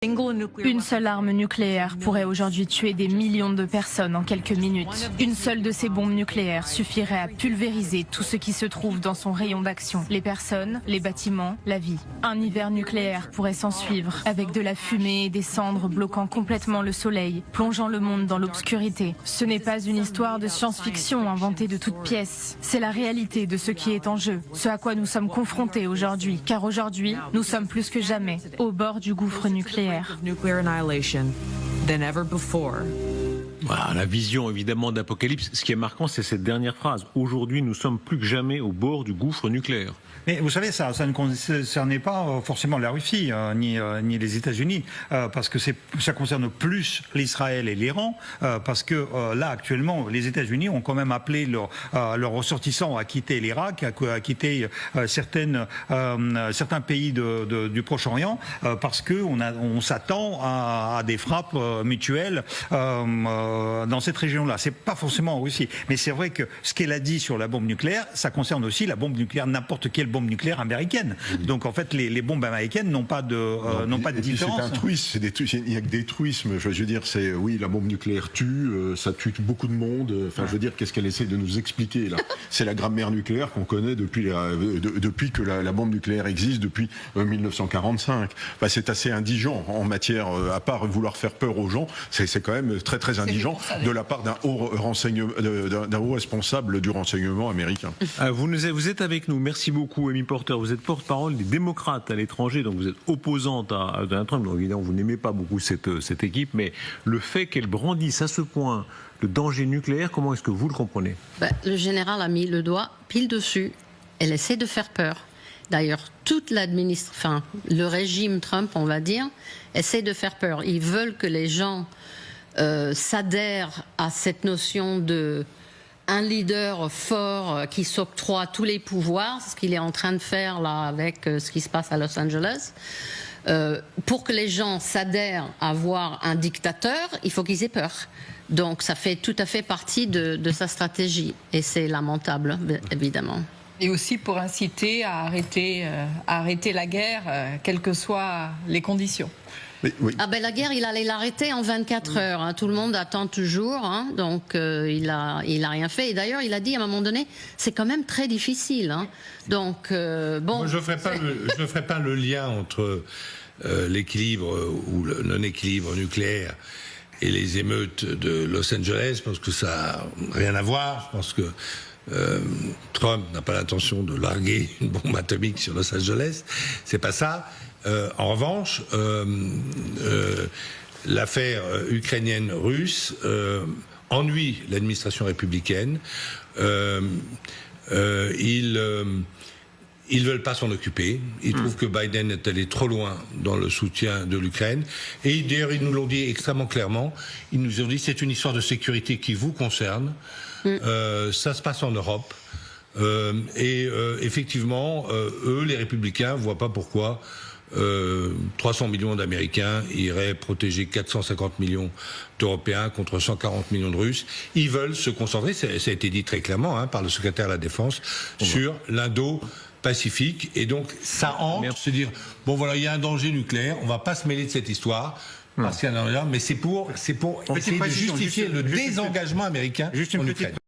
Une seule arme nucléaire pourrait aujourd'hui tuer des millions de personnes en quelques minutes. Une seule de ces bombes nucléaires suffirait à pulvériser tout ce qui se trouve dans son rayon d'action. Les personnes, les bâtiments, la vie. Un hiver nucléaire pourrait s'ensuivre, avec de la fumée et des cendres bloquant complètement le soleil, plongeant le monde dans l'obscurité. Ce n'est pas une histoire de science-fiction inventée de toutes pièces. C'est la réalité de ce qui est en jeu, ce à quoi nous sommes confrontés aujourd'hui. Car aujourd'hui, nous sommes plus que jamais au bord du gouffre nucléaire. Voilà, la vision évidemment d'Apocalypse. Ce qui est marquant, c'est cette dernière phrase. Aujourd'hui, nous sommes plus que jamais au bord du gouffre nucléaire. Mais vous savez, ça ne concernait pas forcément la Russie ni les États-Unis, parce que ça concerne plus l'Israël et l'Iran, parce que là actuellement, les États-Unis ont quand même appelé leurs ressortissants à quitter l'Irak, à quitter certains pays du Proche-Orient, parce que on s'attend à des frappes mutuelles dans cette région-là. C'est pas forcément en Russie, mais c'est vrai que ce qu'elle a dit sur la bombe nucléaire, ça concerne aussi la bombe nucléaire, n'importe quelle bombe nucléaire américaine. Oui. Donc en fait, les bombes américaines n'ont pas de différence. C'est un truisme, il n'y a que des truismes. Je veux dire, c'est oui, la bombe nucléaire tue, ça tue beaucoup de monde. Enfin, je veux dire, qu'est-ce qu'elle essaie de nous expliquer là? C'est la grammaire nucléaire qu'on connaît depuis que la bombe nucléaire existe, depuis 1945. Enfin, c'est assez indigent en matière, à part vouloir faire peur aux gens, c'est quand même très très indigent de la part d'un haut responsable du renseignement américain. Vous êtes avec nous, merci beaucoup Amy Porter, vous êtes porte-parole des démocrates à l'étranger, donc vous êtes opposante à Donald Trump, donc évidemment vous n'aimez pas beaucoup cette équipe, mais le fait qu'elle brandisse à ce point le danger nucléaire, comment est-ce que vous le comprenez? Le général a mis le doigt pile dessus, elle essaie de faire peur. D'ailleurs, toute le régime Trump, on va dire, essaie de faire peur. Ils veulent que les gens s'adhèrent à cette notion de un leader fort qui s'octroie tous les pouvoirs, ce qu'il est en train de faire là avec ce qui se passe à Los Angeles. Pour que les gens s'adhèrent à voir un dictateur, il faut qu'ils aient peur. Donc ça fait tout à fait partie de sa stratégie et c'est lamentable, évidemment. Et aussi pour inciter à arrêter la guerre, quelles que soient les conditions. Oui. La guerre, il allait l'arrêter en 24 heures. Hein. Tout le monde attend toujours, hein. Donc il a rien fait. Et d'ailleurs, il a dit à un moment donné, c'est quand même très difficile. Hein. Donc bon. Moi, je ne ferai pas le lien entre l'équilibre ou le non-équilibre nucléaire et les émeutes de Los Angeles, parce que ça n'a rien à voir. Je pense que Trump n'a pas l'intention de larguer une bombe atomique sur Los Angeles. C'est pas ça. En revanche, l'affaire ukrainienne-russe ennuie l'administration républicaine. Ils veulent pas s'en occuper. Ils trouvent que Biden est allé trop loin dans le soutien de l'Ukraine. Et d'ailleurs, ils nous l'ont dit extrêmement clairement. Ils nous ont dit c'est une histoire de sécurité qui vous concerne. Ça se passe en Europe. Effectivement, eux, les républicains, voient pas pourquoi 300 millions d'Américains iraient protéger 450 millions d'Européens contre 140 millions de Russes. Ils veulent se concentrer, ça a été dit très clairement par le secrétaire à la Défense, sur l'Indo-Pacifique. Et donc, ça hante, se dire, bon voilà, il y a un danger nucléaire, on va pas se mêler de cette histoire. Parce qu'il y en a, mais c'est pour essayer de justifier le désengagement américain en Ukraine.